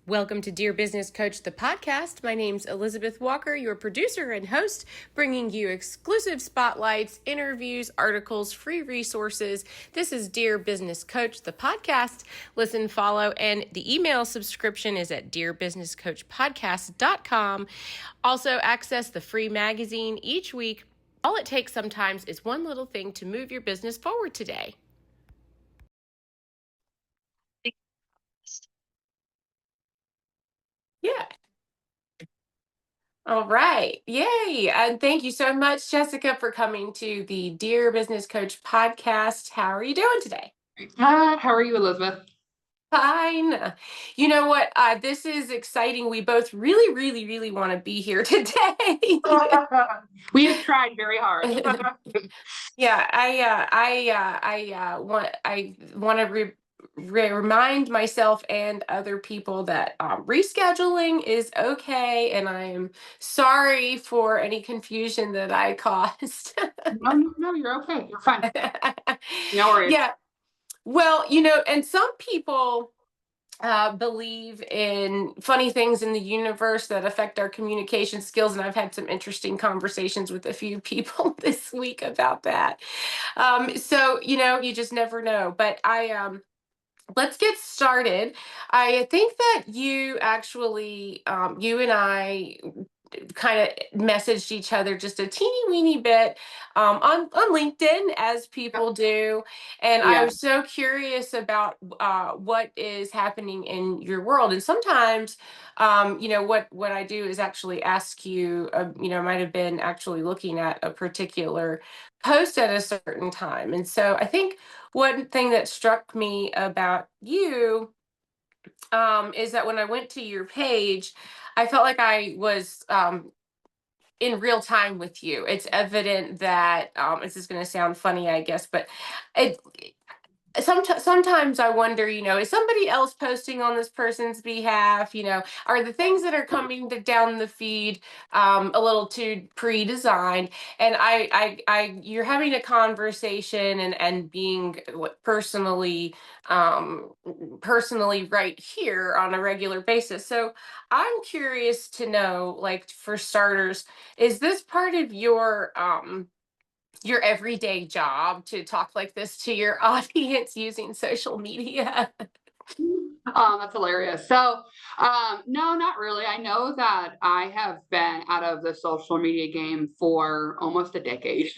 Welcome to Dear Business Coach, the podcast. My name's Elizabeth Walker, your producer and host, bringing you exclusive spotlights, interviews, articles, free resources. This is Dear Business Coach, the podcast. Listen, follow, and the email subscription is at dearbusinesscoachpodcast.com. Also, access the free magazine each week. All it takes sometimes is one little thing to move your business forward today. Yeah. All right. Yay. And thank you so much, Jessica, for coming to the Dear Business Coach podcast. How are you doing today? How are you, Elizabeth? Fine. You know what? This is exciting. We both really want to be here today. We have tried very hard. Yeah, I want to remind myself and other people that rescheduling is okay, and I am sorry for any confusion that I caused. No, you're okay. You're fine. No worries. Yeah, well, and some people believe in funny things in the universe that affect our communication skills. And I've had some interesting conversations with a few people this week about that. So, you just never know. But let's get started. I think that you actually, you and I kind of messaged each other just a teeny weeny bit on LinkedIn, as people do. And I Yeah. was so curious about what is happening in your world. And sometimes, what I do is actually ask you, might have been actually looking at a particular post at a certain time. And so I think one thing that struck me about you is that when I went to your page, I felt like I was in real time with you. It's evident that this is going to sound funny, I guess, but it sometimes I wonder, is somebody else posting on this person's behalf? Are the things that are coming down the feed a little too pre-designed? And you're having a conversation and being personally right here on a regular basis. So I'm curious to know, like, for starters, is this part of your everyday job to talk like this to your audience using social media? That's hilarious. So, no, not really. I know that I have been out of the social media game for almost a decade.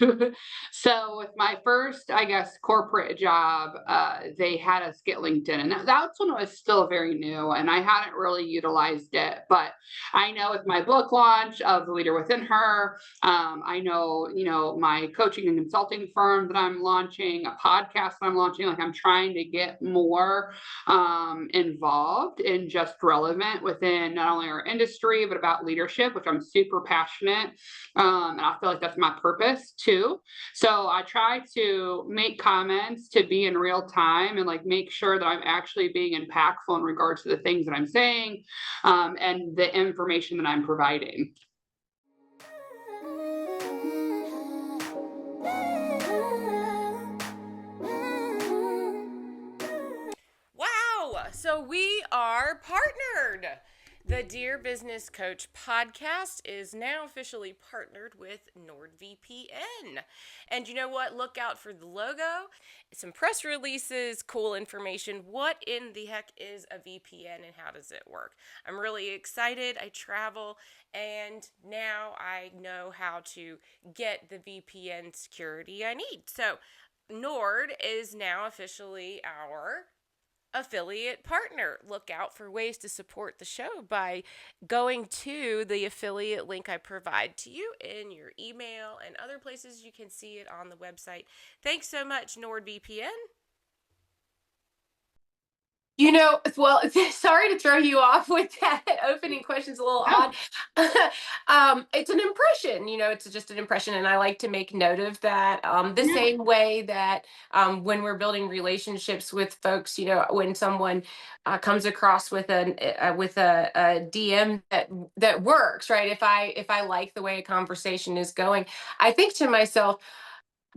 So, with my first, I guess, corporate job, they had us get LinkedIn, and that's when it was still very new, and I hadn't really utilized it. But I know with my book launch of The Leader Within Her, I know, my coaching and consulting firm that I'm launching, a podcast that I'm launching, like I'm trying to get more involved and just relevant within not only our industry, but about leadership, which I'm super passionate. And I feel like that's my purpose too. So I try to make comments to be in real time and like make sure that I'm actually being impactful in regards to the things that I'm saying and the information that I'm providing. Wow. So we are partnered. The Dear Business Coach podcast is now officially partnered with NordVPN. And you know what? Look out for the logo, some press releases, cool information. What in the heck is a VPN and how does it work? I'm really excited. I travel and now I know how to get the VPN security I need. So Nord is now officially our affiliate partner. Look out for ways to support the show by going to the affiliate link I provide to you in your email and other places you can see it on the website. Thanks so much, NordVPN. Well, sorry to throw you off with that opening question's a little odd. It's an impression, it's just an impression, and I like to make note of that. The Yeah. same way that when we're building relationships with folks, when someone comes across with a DM that works, right? If I like the way a conversation is going, I think to myself,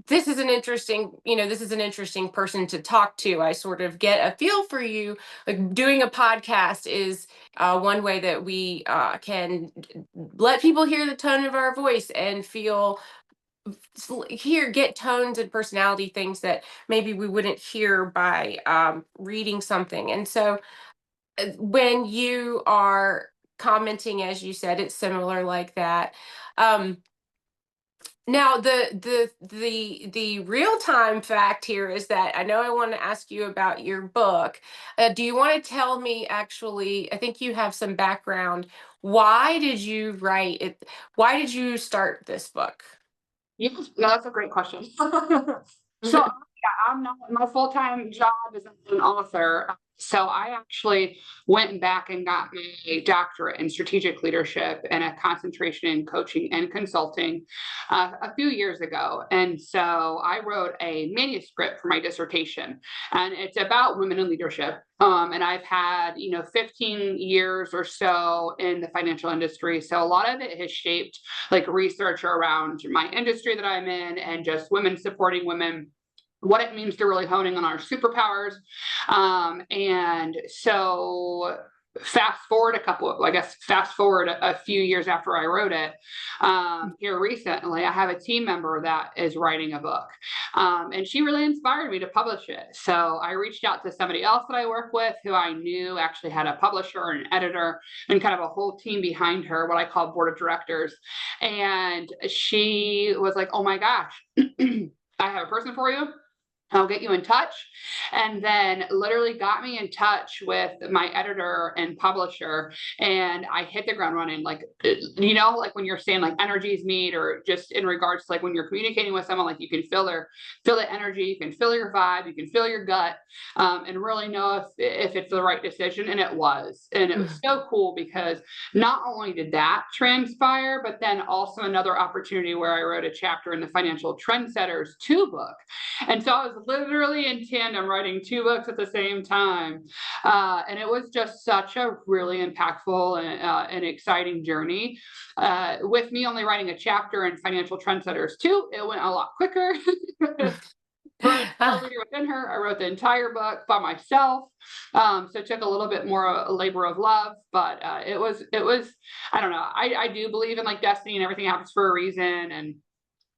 this is an interesting, this is an interesting person to talk to. I sort of get a feel for you. Like, doing a podcast is one way that we can let people hear the tone of our voice and feel, get tones and personality, things that maybe we wouldn't hear by reading something. And so when you are commenting, as you said, it's similar like that. Um, Now, the real time fact here is that I know I want to ask you about your book. Do you want to tell me, actually? I think you have some background. Why did you write it? Why did you start this book? Yes, no, that's a great question. So yeah, I'm not my full-time job is as an author. So I actually went back and got my doctorate in strategic leadership and a concentration in coaching and consulting a few years ago. And so I wrote a manuscript for my dissertation, and it's about women in leadership. And I've had, 15 years or so in the financial industry. So a lot of it has shaped like research around my industry that I'm in and just women supporting women, what it means to really honing on our superpowers. And so fast forward a few years after I wrote it, here recently, I have a team member that is writing a book. And she really inspired me to publish it. So I reached out to somebody else that I work with who I knew actually had a publisher and an editor and kind of a whole team behind her, what I call board of directors. And she was like, oh my gosh, I have a person for you. I'll get you in touch. And then literally got me in touch with my editor and publisher. And I hit the ground running. Like, like when you're saying like energies meet, or just in regards to like when you're communicating with someone, like you can feel the energy, you can feel your vibe, you can feel your gut, and really know if it's the right decision. And it was. And it was so cool because not only did that transpire, but then also another opportunity where I wrote a chapter in the Financial Trendsetters 2 book. And so I was literally in tandem writing 2 books at the same time. And it was just such a really impactful and exciting journey. With me only writing a chapter in Financial Trendsetters 2, it went a lot quicker. Bird leader within her. I wrote the entire book by myself. So it took a little bit more a labor of love, but it was, I don't know. I do believe in like destiny and everything happens for a reason. And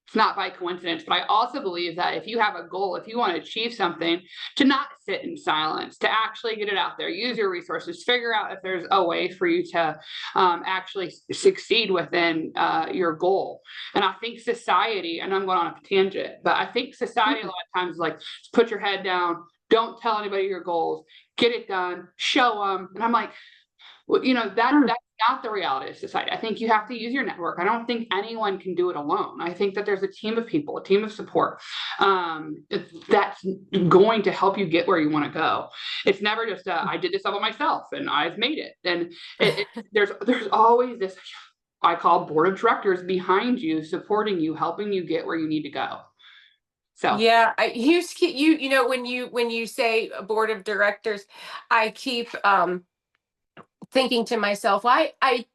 it's not by coincidence. But I also believe that if you have a goal, if you want to achieve something, to not sit in silence, to actually get it out there, use your resources, figure out if there's a way for you to actually succeed within your goal. And I think society, and I'm going on a tangent, but I think society a lot of times is like, put your head down, don't tell anybody your goals, get it done, show them. And I'm like, well, that's not the reality of society. I think you have to use your network. I don't think anyone can do it alone. I think that there's a team of people, a team of support, that's going to help you get where you want to go. It's never just I did this all by myself and I've made it. And there's always this, I call board of directors behind you, supporting you, helping you get where you need to go. So Yeah, when you say a board of directors, I keep thinking to myself, I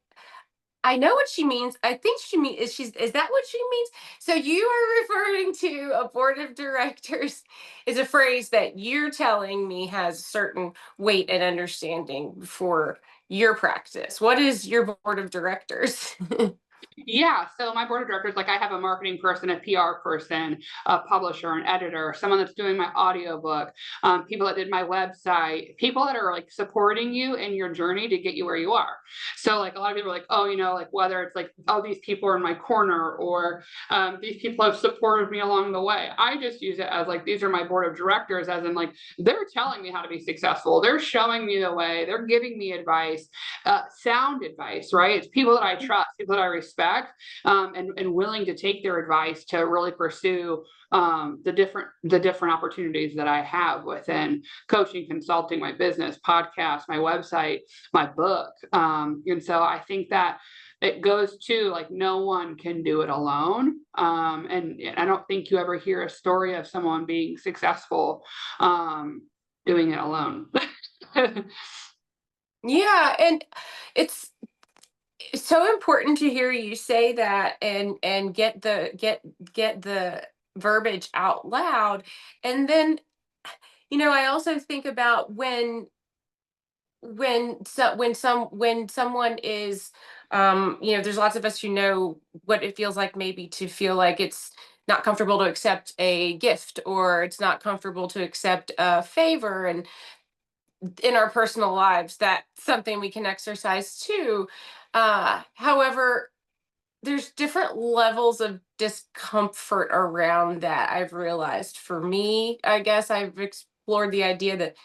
know what she means. I think she means, is that what she means? So you are referring to a board of directors is a phrase that you're telling me has certain weight and understanding for your practice. What is your board of directors? yeah, so my board of directors, like I have a marketing person, a PR person, a publisher, an editor, someone that's doing my audiobook, people that did my website, people that are like supporting you in your journey to get you where you are. So like a lot of people are like, oh, like whether it's like, oh, these people are in my corner, or these people have supported me along the way. I just use it as like, these are my board of directors, as in like, they're telling me how to be successful. They're showing me the way. They're giving me advice, sound advice, right? It's people that I trust, people that I respect, and willing to take their advice to really pursue the different opportunities that I have within coaching, consulting, my business, podcast, my website, my book. And so I think that it goes to like no one can do it alone. And I don't think you ever hear a story of someone being successful doing it alone. Yeah, and it's so important to hear you say that, and get the verbiage out loud. And then, I also think about when someone is, there's lots of us who know what it feels like, maybe to feel like it's not comfortable to accept a gift, or it's not comfortable to accept a favor. And in our personal lives, that's something we can exercise too. However, there's different levels of discomfort around that. I've realized, for me, I guess I've explored the idea that,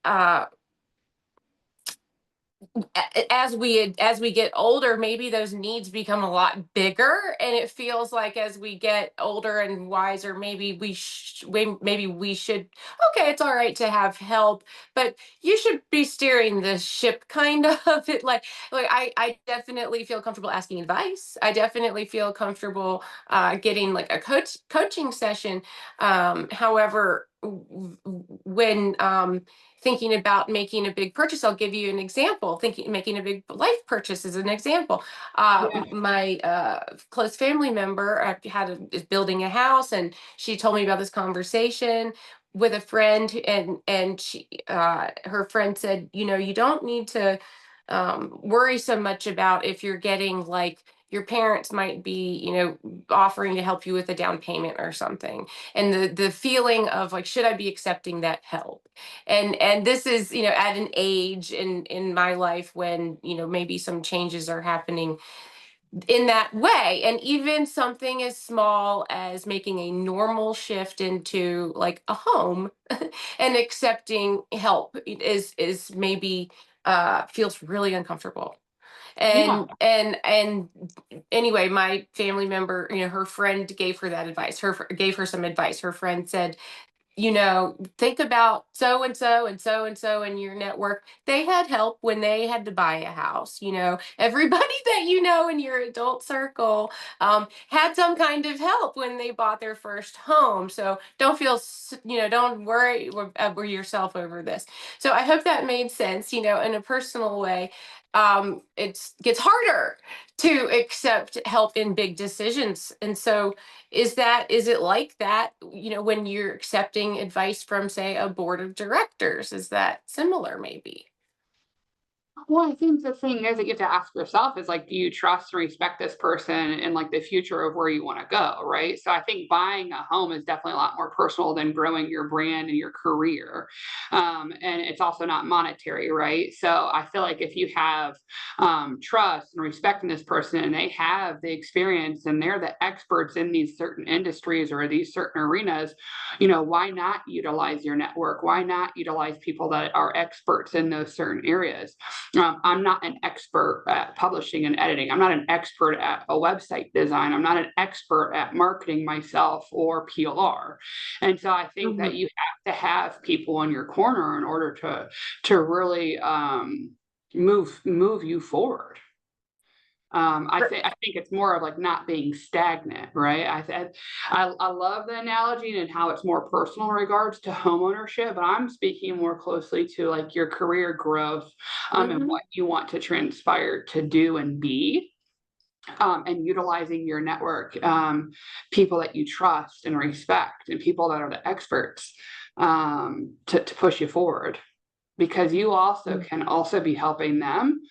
uh, as we get older, maybe those needs become a lot bigger, and it feels like as we get older and wiser, maybe maybe we should, okay, it's all right to have help, but you should be steering the ship, kind of. It like I definitely feel comfortable asking advice. I definitely feel comfortable getting like a coaching session. However, when thinking about making a big purchase, I'll give you an example. Thinking making a big life purchase is an example. Yeah. My close family member is building a house, and she told me about this conversation with a friend, and her friend said, you don't need to worry so much about if you're getting, like, your parents might be, offering to help you with a down payment or something, and the feeling of, like, should I be accepting that help? And this is, at an age in my life when, maybe some changes are happening in that way. And even something as small as making a normal shift into, like, a home, and accepting help is maybe feels really uncomfortable. Yeah. And anyway, my family member, her friend gave her that advice. Gave her some advice. Her friend said, think about so and so and so and so in your network. They had help when they had to buy a house. Everybody that in your adult circle had some kind of help when they bought their first home. So don't feel, don't worry over yourself over this. So I hope that made sense, in a personal way. It gets harder to accept help in big decisions. And so, is it like that, when you're accepting advice from, say, a board of directors? Is that similar, maybe? Well, I think the thing is that you have to ask yourself is like, do you trust and respect this person and like the future of where you want to go? Right. So I think buying a home is definitely a lot more personal than growing your brand and your career. And it's also not monetary. Right. So I feel like if you have trust and respect in this person and they have the experience and they're the experts in these certain industries or these certain arenas, why not utilize your network? Why not utilize people that are experts in those certain areas? I'm not an expert at publishing and editing. I'm not an expert at a website design. I'm not an expert at marketing myself or PR. And so I think that Mhm. you have to have people in your corner in order to really move you forward. I think it's more of like not being stagnant, right? I love the analogy and how it's more personal in regards to home ownership, but I'm speaking more closely to like your career growth, and Mhm. what you want to transpire to do and be, and utilizing your network, people that you trust and respect, and people that are the experts, to push you forward because you also Mhm. can also be helping them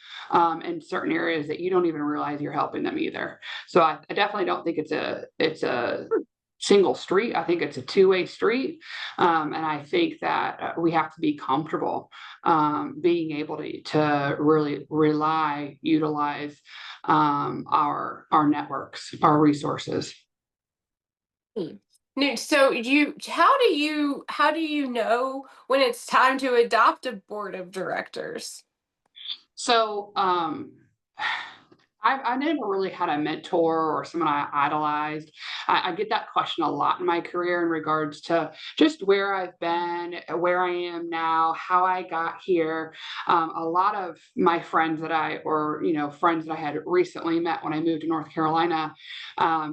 in certain areas that you don't even realize you're helping them either. So I definitely don't think it's a single street. I think it's a two-way street, and I think that we have to be comfortable being able to really utilize our networks, our resources. Mm. So, how do you know when it's time to adopt a board of directors? So, I never really had a mentor or someone I idolized. I get that question a lot in my career in regards to just where I've been, where I am now, how I got here. A lot of my friends or friends that I had recently met when I moved to North Carolina,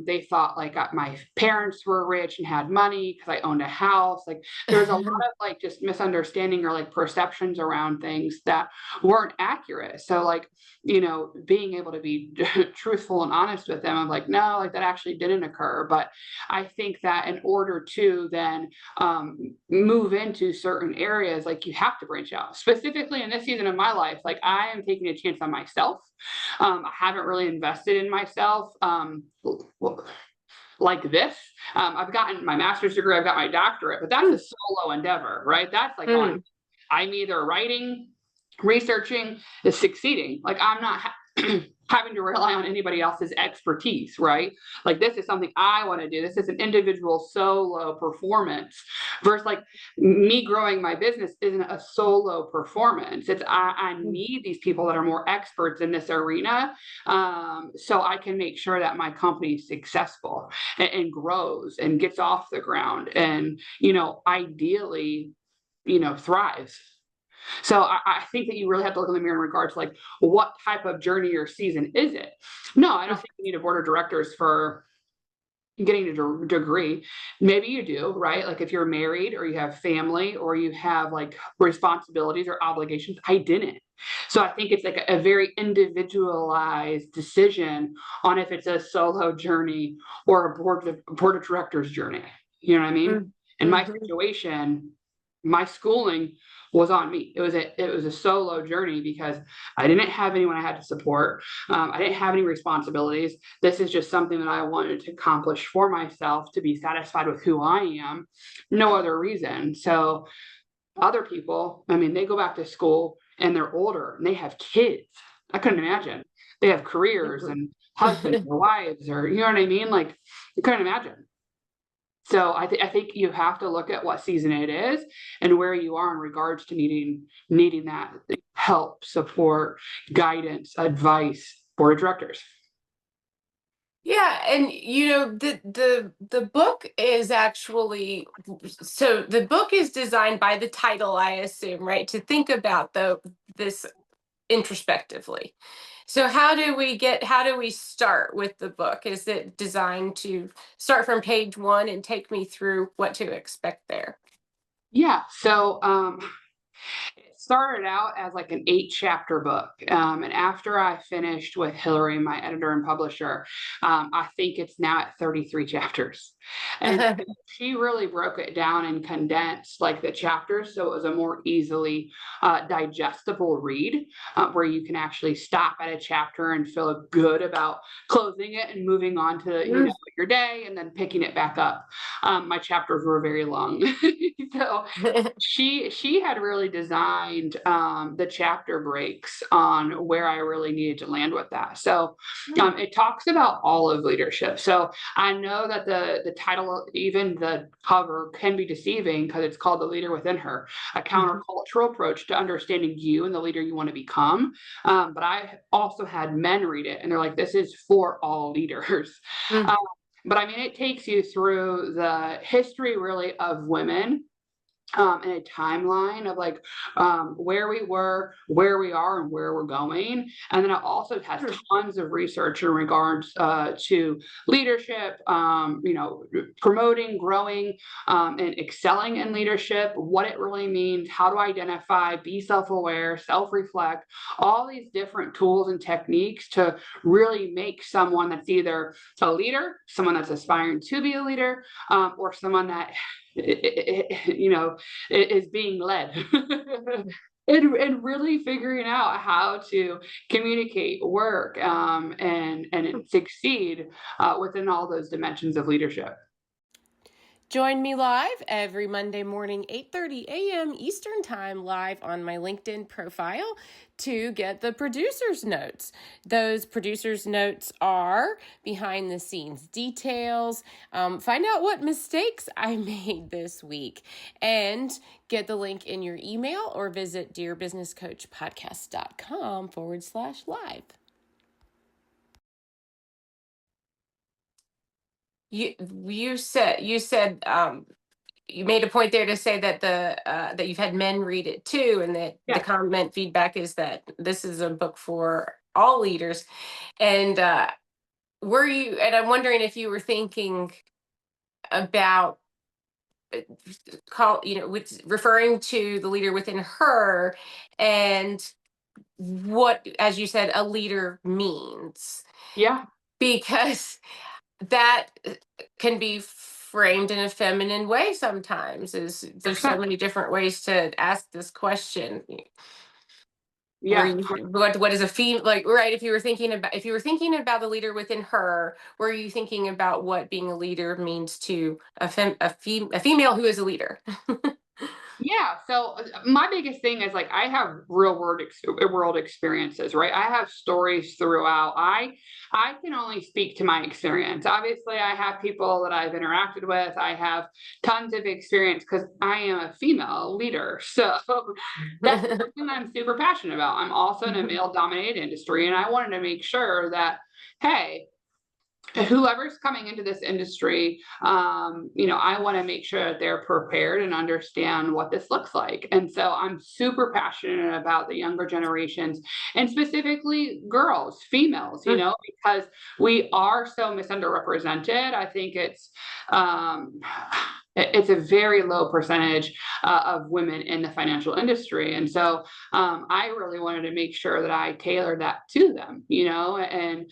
they thought like my parents were rich and had money because I owned a house. Like there was a lot of like just misunderstanding or like perceptions around things that weren't accurate. So like being able to be be truthful and honest with them. I'm like, no, like that actually didn't occur. But I think that in order to then move into certain areas, like you have to branch out. Specifically in this season of my life, like I am taking a chance on myself. I haven't really invested in myself. Like this. I've gotten my master's degree, I've got my doctorate, but that's a solo endeavor, right? That's like on, Mm. I'm either writing, researching, is succeeding. Like I'm not having to rely on anybody else's expertise, right? Like this is something I want to do. This is an individual solo performance versus like me growing my business isn't a solo performance. It's I need these people that are more experts in this arena, so I can make sure that my company is successful and grows and gets off the ground and, ideally, thrives. So I think that you really have to look in the mirror in regards to like what type of journey or season is it? No, I don't think you need a board of directors for getting a degree. Maybe you do, right? Like if you're married or you have family or you have like responsibilities or obligations. I didn't. So I think it's like a very individualized decision on if it's a solo journey or a board of directors journey. You know what I mean? In my Mm-hmm. situation, my schooling was on me. It was a solo journey because I didn't have anyone I had to support. I didn't have any responsibilities. This is just something that I wanted to accomplish for myself to be satisfied with who I am. No other reason. So other people, I mean, they go back to school and they're older and they have kids. I couldn't imagine. They have careers and husbands or wives or you know what I mean? Like I couldn't imagine. So I think you have to look at what season it is and where you are in regards to needing that help, support, guidance, advice, board of directors. Yeah, and the book is actually, so the book is designed by the title, I assume, right, to think about this introspectively. So how do we start with the book? Is it designed to start from page one and take me through what to expect there? Yeah. So it started out as like an 8 chapter book. And after I finished with Hillary, my editor and publisher, I think it's now at 33 chapters. And she really broke it down and condensed like the chapters so it was a more easily digestible read where you can actually stop at a chapter and feel good about closing it and moving on to your day and then picking it back up. My chapters were very long. So she had really designed the chapter breaks on where I really needed to land with that. So it talks about all of leadership. So I know that the title, even the cover, can be deceiving because it's called "The Leader Within Her," a countercultural approach to understanding you and the leader you want to become. But I also had men read it, and they're like, "This is for all leaders." Um, but I mean, it takes you through the history, really, of women and a timeline of like where we were, where we are, and where we're going. And then it also has tons of research in regards to leadership, promoting, growing, and excelling in leadership, what it really means, how to identify, be self-aware, self-reflect, all these different tools and techniques to really make someone that's either a leader, someone that's aspiring to be a leader, or someone that is being led. And really figuring out how to communicate, work, and succeed within all those dimensions of leadership. Join me live every Monday morning, 8:30 a.m. Eastern Time, live on my LinkedIn profile to get the producer's notes. Those producer's notes are behind the scenes details, find out what mistakes I made this week, and get the link in your email or visit dearbusinesscoachpodcast.com/live. You said you made a point there to say that that you've had men read it too, and that the Yeah. comment feedback is that this is a book for all leaders. And I'm wondering if you were thinking about with referring to the leader within her, and what, as you said, a leader means, Yeah, because that can be framed in a feminine way sometimes. Is there's so 100%. many different ways to ask this question. Were Yeah. you, what is a female, like, right, if you were thinking about the leader within her, were you thinking about what being a leader means to a female who is a leader? Yeah. So my biggest thing is like I have world experiences, right? I have stories throughout. I can only speak to my experience. Obviously, I have people that I've interacted with. I have tons of experience because I am a female leader. So that's something I'm super passionate about. I'm also in a male dominated industry, and I wanted to make sure that, hey, whoever's coming into this industry, I want to make sure that they're prepared and understand what this looks like. And so I'm super passionate about the younger generations and specifically girls, females, because we are so misunderrepresented. I think um, it's a very low percentage of women in the financial industry. And so I really wanted to make sure that I tailored that to them, and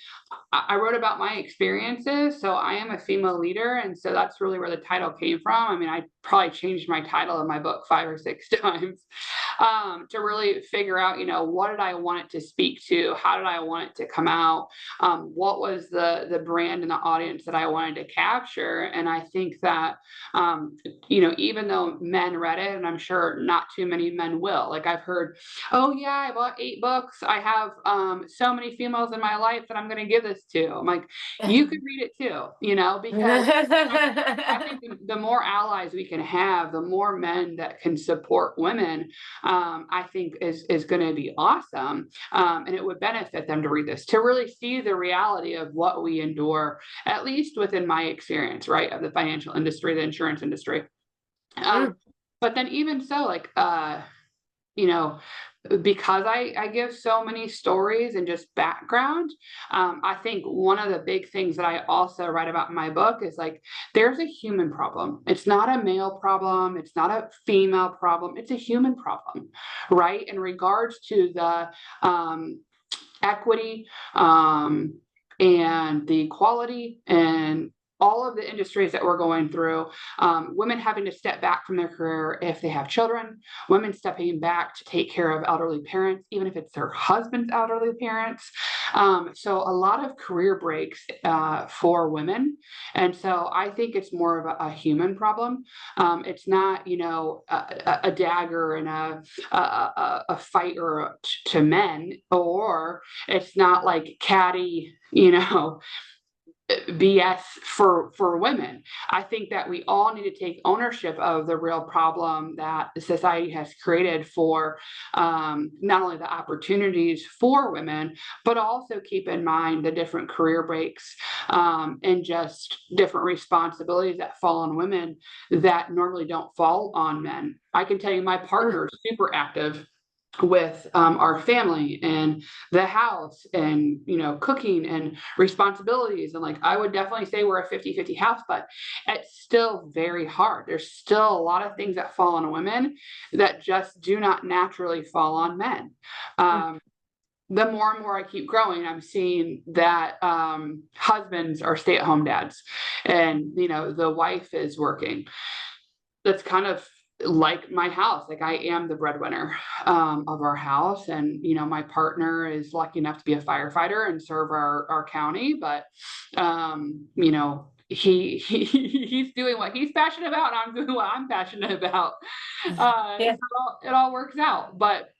I wrote about my experiences. So I am a female leader. And so that's really where the title came from. I mean, I probably changed my title in my book 5 or 6 times to really figure out, what did I want it to speak to? How did I want it to come out? What was the brand and the audience that I wanted to capture? And I think that, even though men read it, and I'm sure not too many men will, like I've heard, oh yeah, I bought 8 books. I have so many females in my life that I'm going to give this to. I'm like, you could read it too, because I think the more allies we can have, the more men that can support women, I think is going to be awesome. And it would benefit them to read this, to really see the reality of what we endure, at least within my experience, right, of the financial industry, the insurance industry. Mm, But then even so, like, you know, because I give so many stories and just background, I think one of the big things that I also write about in my book is like there's a human problem. It's not a male problem. It's not a female problem. It's a human problem, right? In regards to the equity and the equality and all of the industries that we're going through, women having to step back from their career if they have children, women stepping back to take care of elderly parents, even if it's their husband's elderly parents. So a lot of career breaks for women. And so I think it's more of a human problem. It's not, a dagger and a fight or to men, or it's not like catty, BS for women. I think that we all need to take ownership of the real problem that society has created for not only the opportunities for women, but also keep in mind the different career breaks and just different responsibilities that fall on women that normally don't fall on men. I can tell you, my mm. partner is super active with our family and the house and cooking and responsibilities, and like I would definitely say we're a 50-50 house, but it's still very hard. There's still a lot of things that fall on women that just do not naturally fall on men. The more and more I keep growing, I'm seeing that husbands are stay-at-home dads, and the wife is working. That's kind of like my house. Like I am the breadwinner of our house, and my partner is lucky enough to be a firefighter and serve our county. But he's doing what he's passionate about, and I'm doing what I'm passionate about. Yeah. So it all works out. But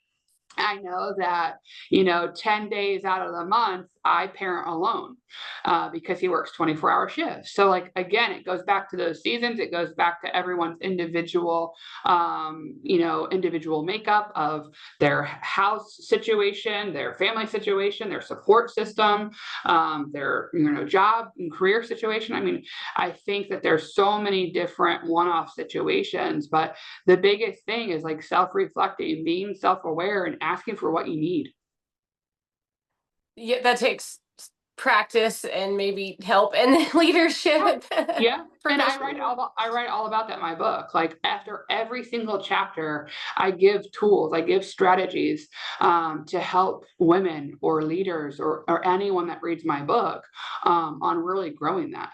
I know that, 10 days out of the month, I parent alone because he works 24-hour shifts. So, like, again, it goes back to those seasons. It goes back to everyone's individual makeup of their house situation, their family situation, their support system, their, job and career situation. I mean, I think that there's so many different one-off situations, but the biggest thing is like self-reflecting, being self-aware and asking for what you need. Yeah, that takes practice and maybe help in leadership Yeah. And professionally. I write all about that in my book. Like after every single chapter, I give tools, I give strategies to help women or leaders or anyone that reads my book on really growing that.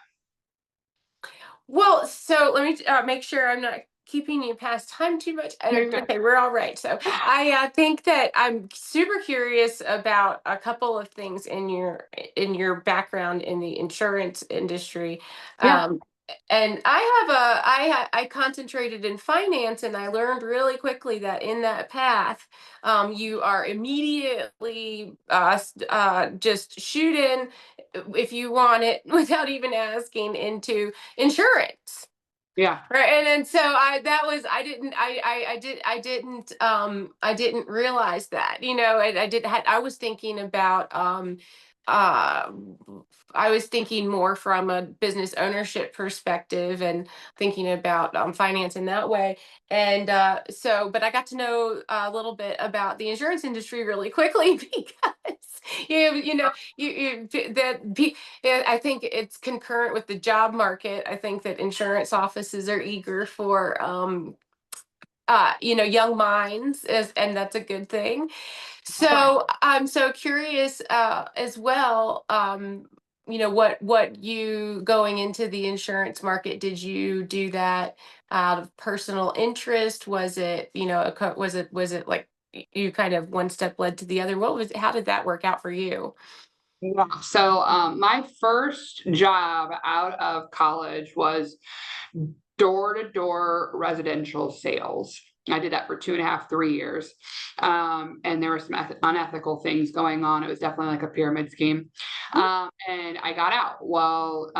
Well, so let me make sure I'm not keeping you past time too much. There you go. Okay, we're all right. So I think that I'm super curious about a couple of things in your background in the insurance industry. Yeah. Um, and I concentrated in finance, and I learned really quickly that in that path, you are immediately just shoot in if you want it without even asking into insurance. Yeah. Right. And so I didn't realize that, I was thinking about uh I was thinking more from a business ownership perspective and thinking about finance in that way. And but I got to know a little bit about the insurance industry really quickly because I think it's concurrent with the job market. I think that insurance offices are eager for young minds, and that's a good thing. So I'm so curious as well. What you going into the insurance market, did you do that out of personal interest? Was it, was it like you kind of one step led to the other? How did that work out for you? Yeah. So my first job out of college was door to door residential sales. I did that for 2.5, 3 years. And there were some unethical things going on. It was definitely like a pyramid scheme. And I got out. Well,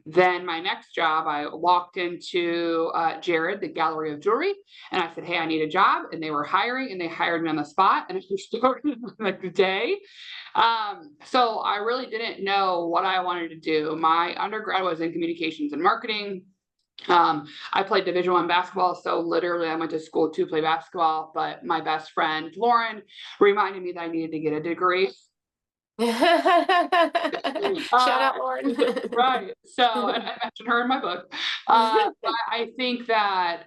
then my next job, I walked into Jared, the Gallery of Jewelry, and I said, "Hey, I need a job." And they were hiring, and they hired me on the spot. And I started like the day. So I really didn't know what I wanted to do. My undergrad was in communications and marketing. I played Division I basketball, so literally I went to school to play basketball. But my best friend Lauren reminded me that I needed to get a degree. Shout Uh, out, Lauren. right. So, and I mentioned her in my book. But I think that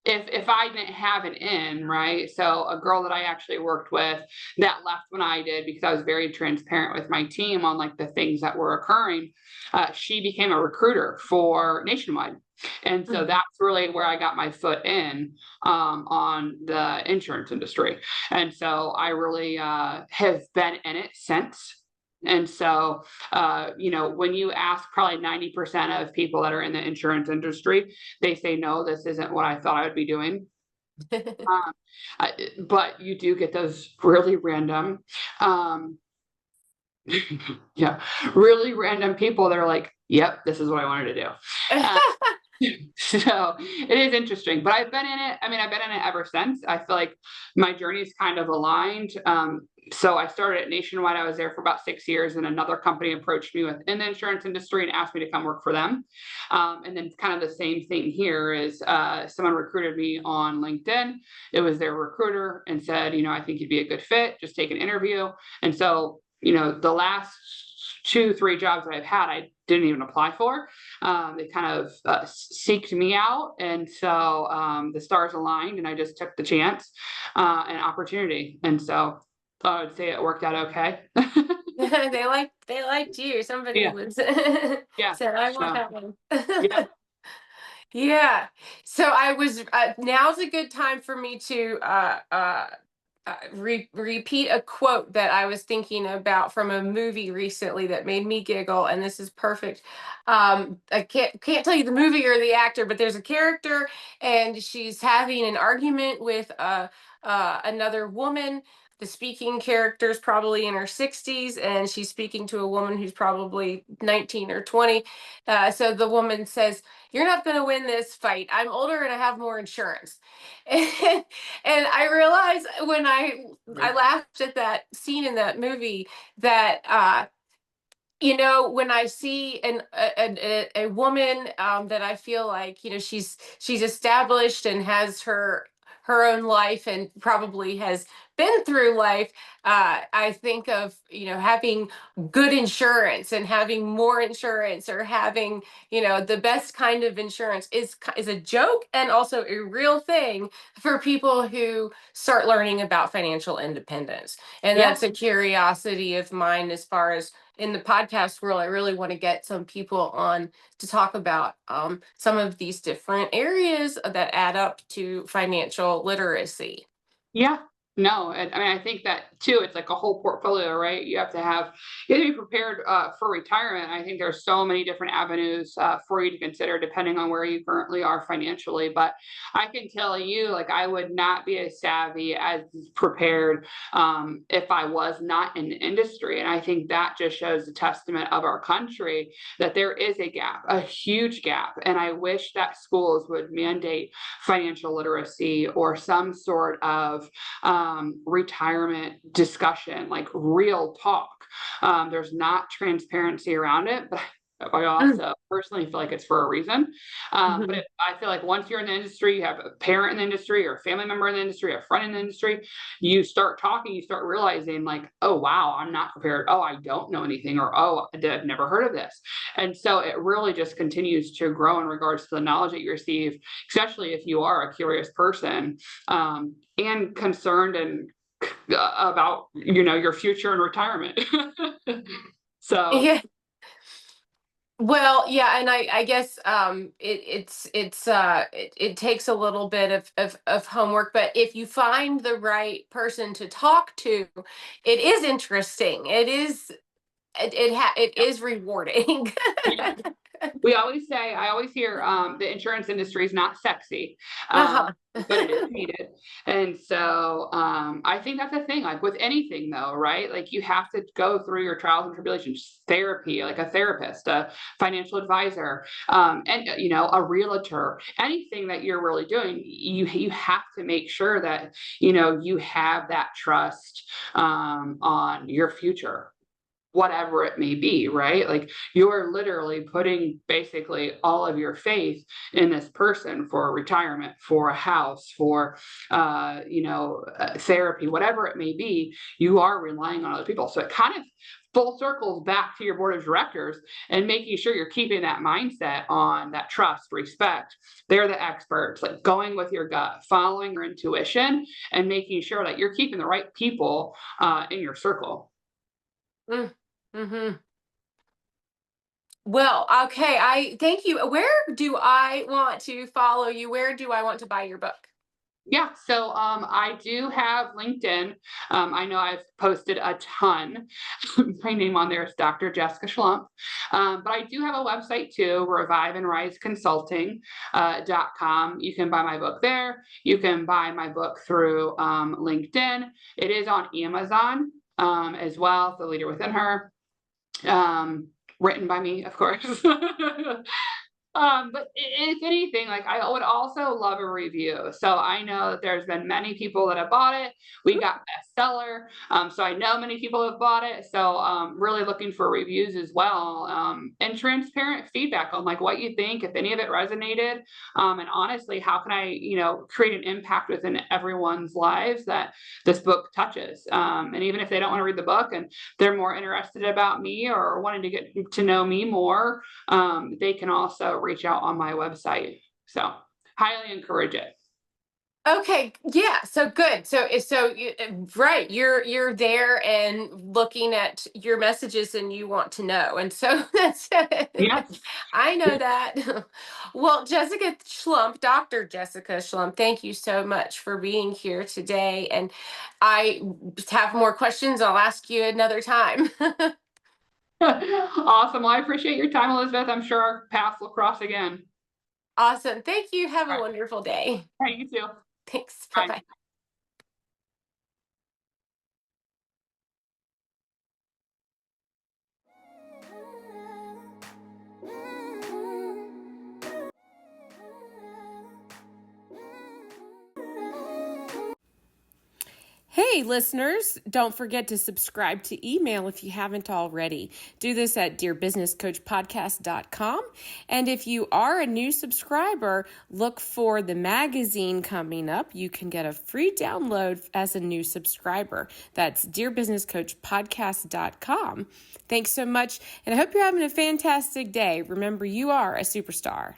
if I didn't have an in, right? So a girl that I actually worked with that left when I did because I was very transparent with my team on like the things that were occurring. She became a recruiter for Nationwide. And so Mhm. that's really where I got my foot in on the insurance industry. And so I really have been in it since. And so, when you ask probably 90% of people that are in the insurance industry, they say, no, this isn't what I thought I would be doing. Um, but you do get those really random, um, yeah, really random people that are like, yep, this is what I wanted to do. Uh, so it is interesting, but I've been in it. I mean, I've been in it ever since. I feel like my journey's kind of aligned. So I started at Nationwide. I was there for about 6 years, and another company approached me within the insurance industry and asked me to come work for them. And then kind of the same thing here is someone recruited me on LinkedIn. It was their recruiter and said, I think you'd be a good fit. Just take an interview. And so, the last 2, 3 jobs that I've had, I didn't even apply for. They kind of seeked me out. And so the stars aligned, and I just took the chance and opportunity. And so I would say it worked out okay. They liked you. Somebody Yeah. was Yeah. said, I want So, that one. yeah. Yeah. So now's a good time for me to repeat a quote that I was thinking about from a movie recently that made me giggle, and this is perfect. I can't tell you the movie or the actor, but there's a character, and she's having an argument with another woman. The speaking character is probably in her 60s, and she's speaking to a woman who's probably 19 or 20. So the woman says, "You're not going to win this fight. I'm older and I have more insurance." And I realized when I laughed at that scene in that movie that when I see a woman that I feel like she's established and has her own life and probably has been through life, I think of, having good insurance and having more insurance, or having, the best kind of insurance is a joke and also a real thing for people who start learning about financial independence. And Yeah. that's a curiosity of mine as far as in the podcast world. I really want to get some people on to talk about some of these different areas that add up to financial literacy. Yeah. No, and I mean, I think that too, it's like a whole portfolio, right? You have to be prepared for retirement. I think there's so many different avenues for you to consider depending on where you currently are financially. But I can tell you, like, I would not be as savvy, as prepared if I was not in the industry. And I think that just shows the testament of our country that there is a gap, a huge gap. And I wish that schools would mandate financial literacy or some sort of retirement discussion, like real talk. There's not transparency around it, but I also personally feel like it's for a reason. Mhm. I feel like once you're in the industry, you have a parent in the industry or a family member in the industry, a friend in the industry, you start talking, you start realizing, like, oh, wow, I'm not prepared. Oh, I don't know anything. Or, oh, I've never heard of this. And so it really just continues to grow in regards to the knowledge that you receive, especially if you are a curious person and concerned and about your future and retirement. So Yeah. Well, yeah, and I guess it takes a little bit of homework, but if you find the right person to talk to, it is interesting. It is rewarding. yeah. I always hear the insurance industry is not sexy, Uh-huh. but it is needed. And so I think that's the thing, like with anything though, right? Like you have to go through your trials and tribulations, therapy, like a therapist, a financial advisor, and a realtor, anything that you're really doing, you have to make sure that, you have that trust on your future, whatever it may be, right? Like you're literally putting basically all of your faith in this person for retirement, for a house, for therapy, whatever it may be. You are relying on other people, so it kind of full circles back to your board of directors and making sure you're keeping that mindset on that trust, respect. They're the experts, like going with your gut, following your intuition, and making sure that you're keeping the right people in your circle. Mm. Hmm. Well, okay. I thank you. Where do I want to follow you? Where do I want to buy your book? Yeah, so I do have LinkedIn. I know I've posted a ton. My name on there is Dr. Jessica Schloemp. But I do have a website too, reviveandriseconsulting.com. You can buy my book there. You can buy my book through LinkedIn. It is on Amazon as well, The Leader Within Her. Written by me, of course. But if anything, like I would also love a review. So I know that there's been many people that have bought it. We got bestseller. So I know many people have bought it. So really looking for reviews as well. And transparent feedback on like what you think, if any of it resonated. And honestly, how can I, create an impact within everyone's lives that this book touches. And even if they don't want to read the book and they're more interested about me or wanting to get to know me more, they can also reach out on my website. So highly encourage it. Okay, yeah, so good. Right, you're there and looking at your messages and you want to know. And so that's Yes. I know that. Well, Jessica Schlumpf, Dr. Jessica Schlumpf, thank you so much for being here today. And I have more questions. I'll ask you another time. Awesome. Well, I appreciate your time, Elizabeth. I'm sure our paths will cross again. Awesome. Thank you. Have All a right. wonderful day. Hey, you too. Thanks. Bye. Bye-bye. Hey Hey, listeners, don't forget to subscribe to email if you haven't already. Do this at dearbusinesscoachpodcast.com. And if you are a new subscriber, look for the magazine coming up. You can get a free download as a new subscriber. That's dearbusinesscoachpodcast.com. Thanks so much, and I hope you're having a fantastic day. Remember, you are a superstar.